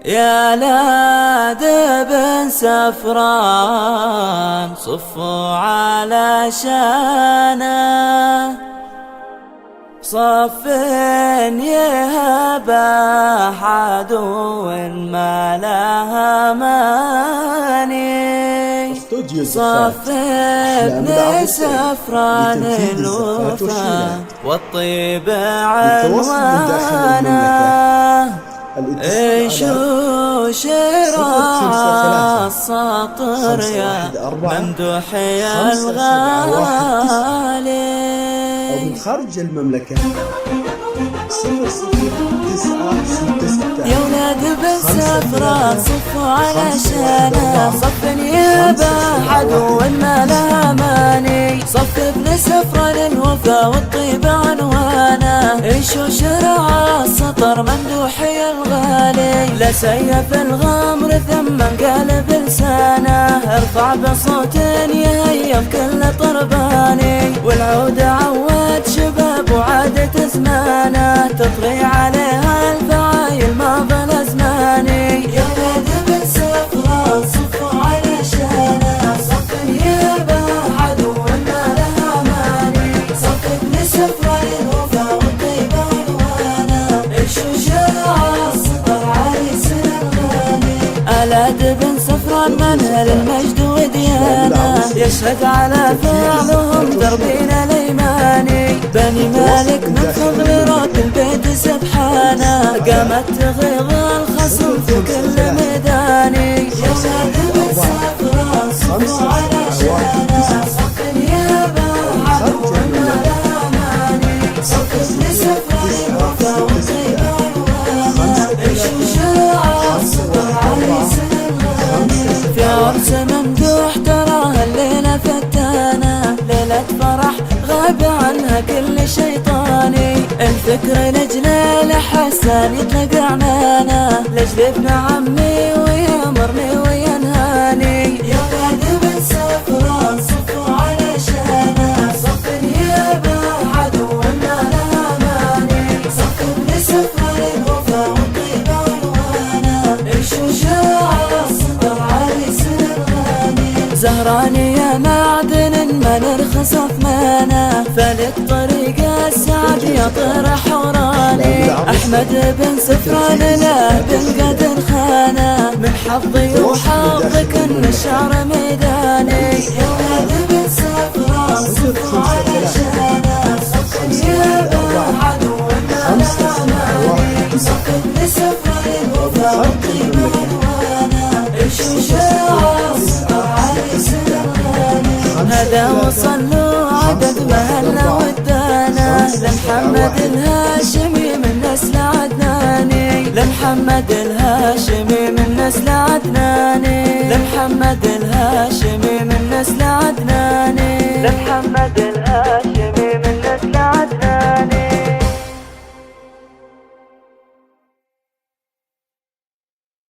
يا لاد بن سفران صفوا على شانه، صف يهب عدو ما لها ماني، صف ابن سفران الوفا والطيب عنوانه، ايشو شراع السطر يا ممدوح يا الغالي. ومن خارج المملكة 009666. يا ولاد بن سفران صفوا علشانه، صف يابا عدو ما لها ماني، صف ابن سفران الوفا والطيب عنوانه، ايشو شرع السطر ممدوح يا الغالي، لا سيف الغمر ثم انقلب لسانه، ارفع بصوت يهيب كل طرباني، والعود عود شباب وعادت زمانه، تطغي عليها الفعايل ما ظل زماني. يا ولاد بن سفران صفوا علشانه، صف يابا عدو ما لها ماني، صف ابن سفران الوفا والطيب عنوانه، ايشو شرع السطر عريس الغالي. آلات بن سفران منهل المجد وديانه، يشهد على فعلهم دربنا الايماني، بني مالك من فضل رب البيت سبحانه، قامت تغيظ الخصم في كل ميداني. يا ولاد بن سفران صفوا علشانه، صف يابا عدو ما لها ماني، صف ابن سفران الوفا والطيب عنوانه، ايشو شرع السطر عريس الغالي. في عرس ممدوح تراها الليلة فتانة، ليلة فرح غاب عنها كل شيطاني، الفكر لجل حسان يطلق عنانه، لجل ابن عمي ويامرني وينهاني. يا ولاد بن سفران صفوا علشانه، صف يابا عدو ما لها ماني، صف ابن سفران الوفا والطيب عنوانه، ايشو شرع السطر عريس الغالي. زهراني يا معدن ما نرخص ثمانه، فلك طريق السعد يا طير حوراني، احمد بن سفران له بن قدر خانه، من حظي وحظك ان الشعر ميداني. يا ولاد بن سفران صفوا علشانه، صف يابا عدو ما لها ماني، صف ابن سفران الوفا والطيب عنوانه، ايشو شرع السطر عريس الغالي. هذا وصلوا عدد مهلا ودانا، لمحمد الهاشمي من نسل عدناني، لمحمد الهاشمي من نسل عدناني، لمحمد الهاشمي من نسل عدناني.